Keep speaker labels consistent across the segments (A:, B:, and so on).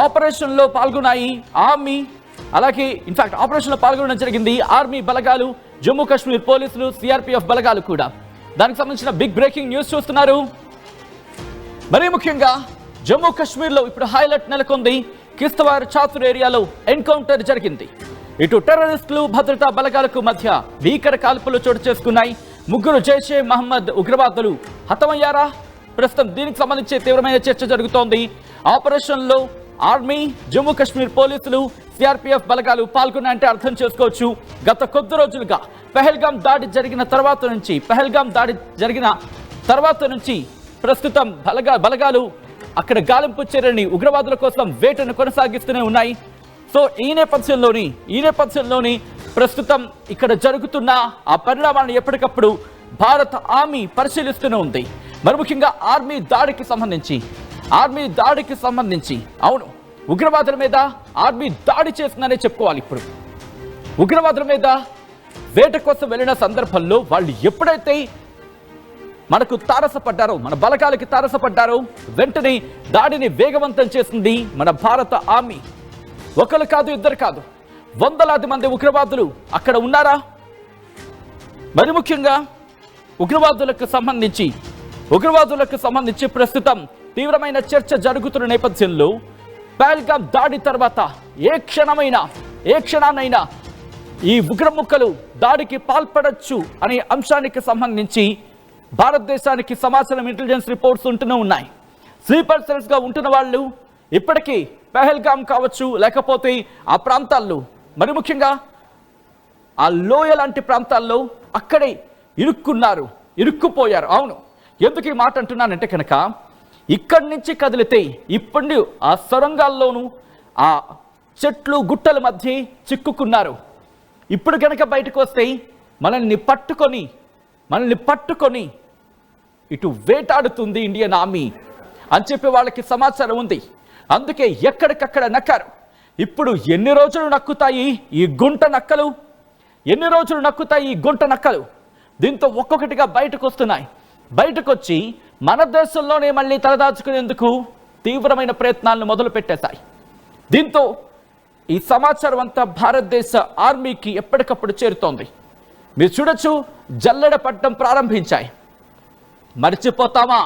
A: ఆపరేషన్లో పాల్గొన్నాయి ఆర్మీ. అలాగే ఇన్ఫాక్ట్ ఆపరేషన్లో పాల్గొనడం జరిగింది ఆర్మీ బలగాలు, జమ్మూ కాశ్మీర్ పోలీసులు, సిఆర్పిఎఫ్ బలగాలు కూడా. దానికి సంబంధించిన బిగ్ బ్రేకింగ్ న్యూస్ చూస్తున్నారు. మరీ ముఖ్యంగా జమ్మూ కాశ్మీర్లో ఇప్పుడు హైలైట్ నెలకొంది. కిస్తవార్ చాతుర్ ఏరియాలో ఎన్కౌంటర్ జరిగింది. ఇటు టెర్రరిస్టులు, భద్రతా బలగాలకు మధ్య భీకర కాల్పులు చోటు చేసుకున్నాయి. 3 జైషే మహమ్మద్ ఉగ్రవాదులు హతమయ్యారా? ప్రస్తుతం దీనికి సంబంధించి తీవ్రమైన చర్చ జరుగుతోంది. ఆపరేషన్లో ఆర్మీ, జమ్మూ కాశ్మీర్ పోలీసులు, సిఆర్పిఎఫ్ బలగాలు పాల్గొన్నాయంటే అర్థం చేసుకోవచ్చు. గత కొద్ది రోజులుగా పహల్గాం దాడి జరిగిన తర్వాత నుంచి ప్రస్తుతం బలగాలు అక్కడ గాలింపు చర్యని, ఉగ్రవాదుల కోసం వేటను కొనసాగిస్తూనే ఉన్నాయి. సో ఈ నేపథ్యంలోని ప్రస్తుతం ఇక్కడ జరుగుతున్న ఆ పరిణామాలను ఎప్పటికప్పుడు భారత ఆర్మీ పరిశీలిస్తూనే ఉంది. మరి ముఖ్యంగా ఆర్మీ దాడికి సంబంధించి అవును, ఉగ్రవాదుల మీద ఆర్మీ దాడి చేస్తుందనే చెప్పుకోవాలి. ఇప్పుడు ఉగ్రవాదుల మీద వేట కోసం వెళ్ళిన సందర్భంలో వాళ్ళు ఎప్పుడైతే మనకు తారసపడ్డారో, మన బలగాలకి తారసపడ్డారో, వెంటనే దాడిని వేగవంతం చేసింది మన భారత ఆర్మీ. ఒకరు కాదు, ఇద్దరు కాదు, వందలాది మంది ఉగ్రవాదులు అక్కడ ఉన్నారా? మరి ముఖ్యంగా ఉగ్రవాదులకు సంబంధించి ప్రస్తుతం తీవ్రమైన చర్చ జరుగుతున్న నేపథ్యంలో పహల్గాం దాడి తర్వాత ఏ క్షణానైనా ఈ ఉగ్రముక్కలు దాడికి పాల్పడొచ్చు అనే అంశానికి సంబంధించి భారతదేశానికి సమాచారం, ఇంటెలిజెన్స్ రిపోర్ట్స్ ఉంటూనే ఉన్నాయి. స్లీపర్ సెల్స్ గా ఉంటున్న వాళ్ళు ఇప్పటికీ పహల్గాం కావచ్చు, లేకపోతే ఆ ప్రాంతాల్లో, మరి ముఖ్యంగా ఆ లోయ లాంటి ప్రాంతాల్లో అక్కడే ఇరుక్కుపోయారు. అవును, ఎందుకు ఈ మాట అంటున్నానంటే కనుక ఇక్కడి నుంచి కదిలితే ఇప్పుడు ఆ సొరంగాల్లోనూ ఆ చెట్లు గుట్టల మధ్య చిక్కుకున్నారు. ఇప్పుడు కనుక బయటకు వస్తే మనల్ని పట్టుకొని ఇటు వేటాడుతుంది ఇండియన్ ఆర్మీ అని చెప్పి వాళ్ళకి సమాచారం ఉంది. అందుకే ఎక్కడికక్కడ నక్కారు. ఇప్పుడు ఎన్ని రోజులు నక్కుతాయి ఈ గుంట నక్కలు? దీంతో ఒక్కొక్కటిగా బయటకు వచ్చి మన దేశంలోనే మళ్ళీ తలదాచుకునేందుకు తీవ్రమైన ప్రయత్నాలను మొదలు పెట్టేశాయి. దీంతో ఈ సమాచారం అంతా భారతదేశ ఆర్మీకి ఎప్పటికప్పుడు చేరుతోంది. మీరు చూడొచ్చు, జల్లెడ పట్టడం ప్రారంభించాయి. మర్చిపోతామా?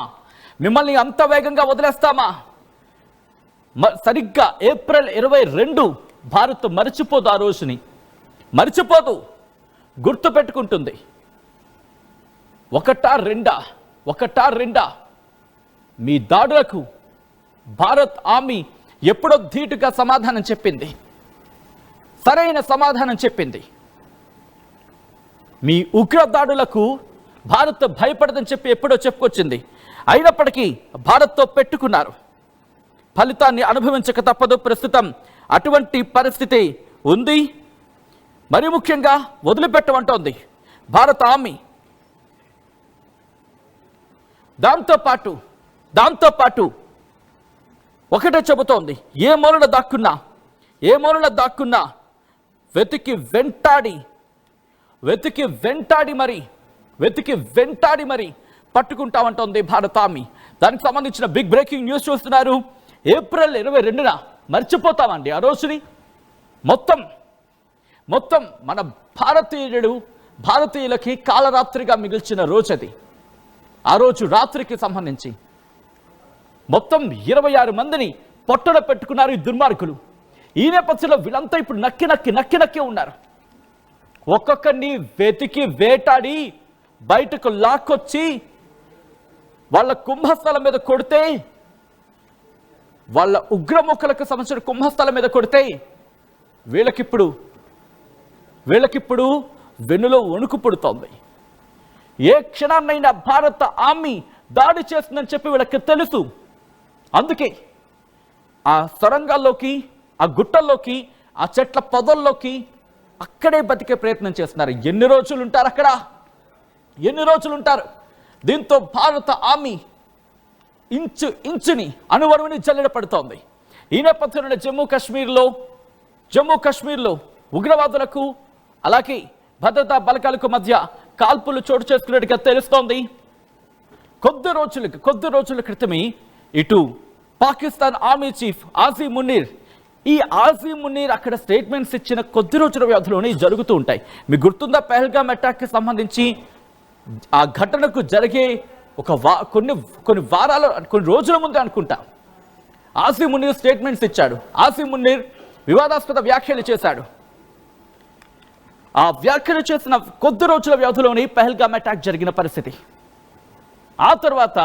A: మిమ్మల్ని అంత వేగంగా వదిలేస్తామా? సరిగ్గా ఏప్రిల్ 22 భారత్ మర్చిపోదు, ఆ రోజుని మర్చిపోదు, గుర్తు పెట్టుకుంటుంది. ఒకటా రెండా మీ దాడులకు భారత్ ఆర్మీ ఎప్పుడో ధీటుగా సమాధానం చెప్పింది, సరైన సమాధానం చెప్పింది. మీ ఉగ్ర దాడులకు భారత్ భయపడదని చెప్పి ఎప్పుడో చెప్పుకొచ్చింది. అయినప్పటికీ భారత్తో పెట్టుకున్నారు. ఫలితాన్ని అనుభవించక తప్పదు. ప్రస్తుతం అటువంటి పరిస్థితి ఉంది. మరి ముఖ్యంగా వదిలిపెట్టమంటోంది భారత ఆర్మీ. దాంతోపాటు ఒకటే చెబుతోంది, ఏ మూలన దాక్కున్నా వెతికి వెంటాడి మరి పట్టుకుంటామంటోంది భారత ఆర్మీ. దానికి సంబంధించిన బిగ్ బ్రేకింగ్ న్యూస్ చూస్తున్నారు. ఏప్రిల్ 22న మర్చిపోతామండి ఆ రోజుని. మొత్తం మన భారతీయులకి కాలరాత్రిగా మిగిల్చిన రోజు అది. ఆ రోజు రాత్రికి సంబంధించి మొత్తం 26 మందిని పొట్టన పెట్టుకున్నారు ఈ దుర్మార్గులు. ఈ నేపథ్యంలో వీళ్ళంతా ఇప్పుడు నక్కి ఉన్నారు. ఒక్కొక్కరిని వెతికి వేటాడి బయటకు లాక్కొచ్చి వాళ్ళ కుంభస్థలం మీద కొడితే, వాళ్ళ ఉగ్రముఖలకు సంబంధించిన కుంభస్థలం మీద కొడితే వీళ్ళకిప్పుడు వెన్నులో వణుకు పుడుతోంది. ఏ క్షణాన్నైనా భారత ఆర్మీ దాడి చేస్తుందని చెప్పి వీళ్ళకి తెలుసు. అందుకే ఆ సొరంగాల్లోకి, ఆ గుట్టల్లోకి, ఆ చెట్ల పొదల్లోకి అక్కడే బతికే ప్రయత్నం చేస్తున్నారు. ఎన్ని రోజులు ఉంటారు? దీంతో భారత ఆర్మీ ఇంచుని అణువణువుని జల్లెడ పడుతోంది. ఈ నేపథ్యంలో జమ్మూ కాశ్మీర్లో ఉగ్రవాదులకు అలాగే భద్రతా బలగాలకు మధ్య కాల్పులు చోటు చేసుకున్నట్టుగా తెలుస్తోంది. కొద్ది రోజుల క్రితమే ఇటు పాకిస్తాన్ ఆర్మీ చీఫ్ ఆసిమ్ మునీర్. ఈ ఆసిమ్ మునీర్ అక్కడ స్టేట్మెంట్స్ ఇచ్చిన కొద్ది రోజుల వ్యవధిలోనే జరుగుతూ ఉంటాయి. మీకు గుర్తుందా, పెహల్గామ్ అటాక్కి సంబంధించి ఆ ఘటనకు జరిగే కొన్ని రోజుల ముందే అనుకుంటా ఆసిమ్ మునీర్ స్టేట్మెంట్స్ ఇచ్చాడు. ఆసిమ్ మునీర్ వివాదాస్పద వ్యాఖ్యలు చేశాడు. ఆ వ్యాఖ్యలు చేసిన కొద్ది రోజుల వ్యవధిలోనే పెహల్గామ్ అటాక్ జరిగిన పరిస్థితి. ఆ తర్వాత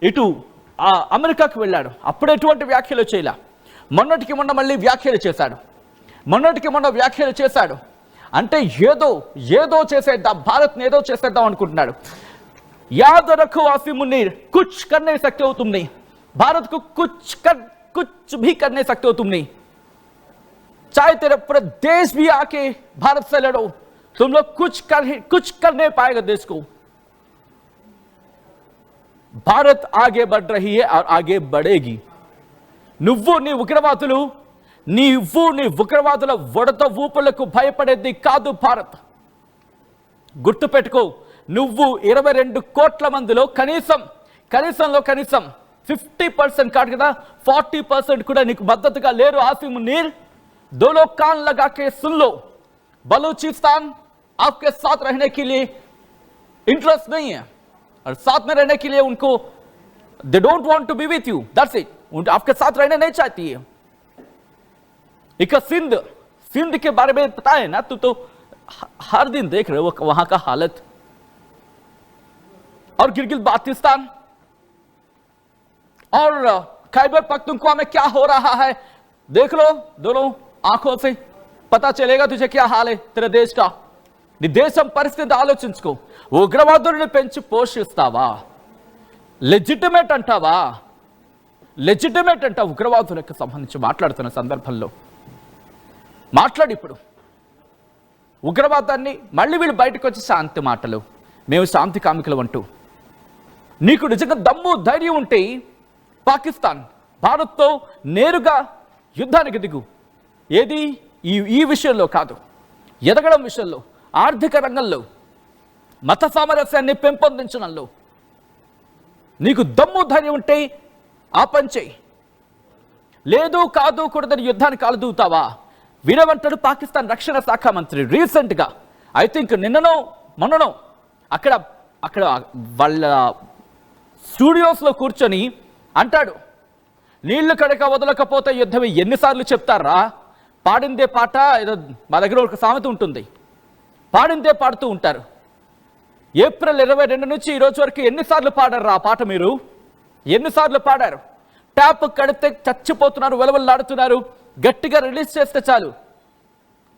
A: ఇటు అమెరికాకు వెళ్ళాడు. అప్పుడు ఎటువంటి వ్యాఖ్యలు చేయలే. మొన్నటికి మొన్న మళ్ళీ వ్యాఖ్యలు చేశాడు. అంటే ఏదో చేసేద్దాం, భారత్ని ఏదో చేసేద్దాం అనుకుంటున్నాడు. याद रखो आसिम मुनीर, कुछ कर नहीं सकते हो तुम नहीं, भारत को कुछ भी कर नहीं सकते हो तुम नहीं, चाहे तेरे पूरे देश भी आके भारत से लड़ो, तुम लोग कुछ कर नहीं पाएगा देश को. भारत आगे बढ़ रही है और आगे बढ़ेगी. నువ్వు నీ ఉగ్రవాదుల వడత ఊపులకు భయపడేది కాదు భారత్. గుర్తుపెట్టుకో, నువ్వు 22 కోట్ల మందిలో కనీసం 50% కాదు కదా, 40% కూడా నీకు మద్దతుగా లేరు. ఆసిమ్ మునీర్, दो लोग कान लगा के सुन लो, बलूचिस्तान आपके साथ रहने के लिए इंटरेस्ट नहीं है और साथ में रहने के लिए उनको they don't want to be with you, that's it. आपके साथ रहना नहीं चाहती है. एक सिंध के बारे में पता है ना, तू तो हर दिन देख रहे हो वहां का हालत. और गिलगित बाल्टिस्तान और खैबर पख्तूनख्वा में क्या हो रहा है देख लो दोनों आंखों से, पता चलेगा तुझे क्या हाल है तेरे देश का. నీ దేశం పరిస్థితి ఆలోచించుకో. ఉగ్రవాదులను పెంచి పోషిస్తావా? లెజిటిమేట్ అంటావా? ఉగ్రవాదులకు సంబంధించి మాట్లాడుతున్న సందర్భంలో మాట్లాడి ఇప్పుడు ఉగ్రవాదాన్ని మళ్ళీ వీళ్ళు బయటకు వచ్చి శాంతి మాటలు, మేము శాంతి కామికులు అంటూ. నీకు నిజంగా దమ్ము ధైర్యం ఉంటే పాకిస్తాన్ భారత్తో నేరుగా యుద్ధానికి దిగు. ఏది ఈ విషయంలో కాదు, ఎదగడం విషయంలో, ఆర్థిక రంగంలో, మత సామరస్యాన్ని పెంపొందించడంలో నీకు దమ్ము ధైర్యం ఉంటే ఆ పని చేయి. లేదు కాదు కూడదని యుద్ధానికి కాలుదూతావా? వీడవంటాడు పాకిస్తాన్ రక్షణ శాఖ మంత్రి రీసెంట్గా, ఐ థింక్ నిన్ననో మొన్ననో అక్కడ వాళ్ళ స్టూడియోస్లో కూర్చొని అంటాడు, నీళ్లు కడక వదలకపోతే యుద్ధం. ఎన్నిసార్లు చెప్తారా? పాడిందే పాట, ఏదో మా దగ్గర ఒక సామెత ఉంటుంది, పాడిందే పాడుతూ ఉంటారు. ఏప్రిల్ 22 నుంచి ఈ రోజు వరకు ఎన్నిసార్లు పాడారు ఆ పాట? మీరు ఎన్నిసార్లు పాడారు? ట్యాప్ కడితే చచ్చిపోతున్నారు, వెలవెల్లాడుతున్నారు. గట్టిగా రిలీజ్ చేస్తే చాలు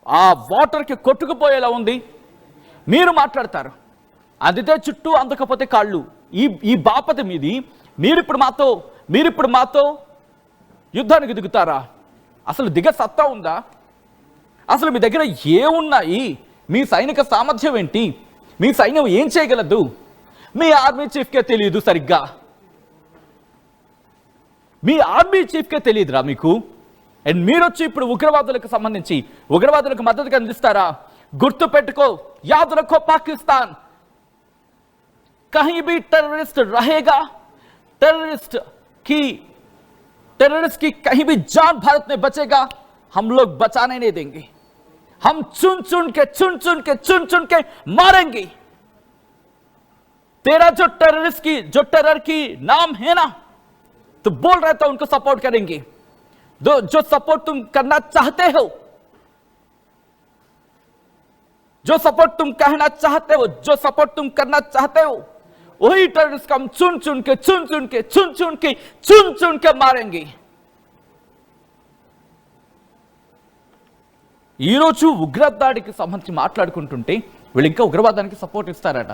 A: ఆ వాటర్కి కొట్టుకుపోయేలా ఉంది. మీరు మాట్లాడతారు, అందితే చుట్టూ, అందకపోతే కాళ్ళు. ఈ బాపతి మీది. మీరిప్పుడు మాతో యుద్ధానికి దిగుతారా? అసలు దిగ సత్తా ఉందా? అసలు మీ దగ్గర ఏమున్నాయి? మీ సైనిక సామర్థ్యం ఏంటి? మీ సైన్యం ఏం చేయగలదు? మీ ఆర్మీ చీఫ్కే తెలియదు సరిగ్గా. మీ ఆర్మీ చీఫ్కే తెలియదురా మీకు. అండ్ మీరు వచ్చి ఇప్పుడు ఉగ్రవాదులకు మద్దతుగా అందిస్తారా? గుర్తు పెట్టుకో, యాద్ రఖో పాకిస్తాన్, कहीं भी टेररिस्ट रहेगा, टेररिस्ट की कहीं भी जान भारत में बचेगा, हम लोग बचाने नहीं देंगे. हम चुन चुन के मारेंगे. तेरा जो टेरर की नाम है ना, तो बोल रहे तो उनको सपोर्ट करेंगे. जो सपोर्ट तुम करना चाहते हो, जो सपोर्ट तुम कहना चाहते हो, जो सपोर्ट तुम करना चाहते हो, वही टेररिस्ट को हम चुन के मारेंगे. ఈ రోజు ఉగ్రదాడికి సంబంధించి మాట్లాడుకుంటుంటే వీళ్ళు ఇంకా ఉగ్రవాదానికి సపోర్ట్ ఇస్తారట.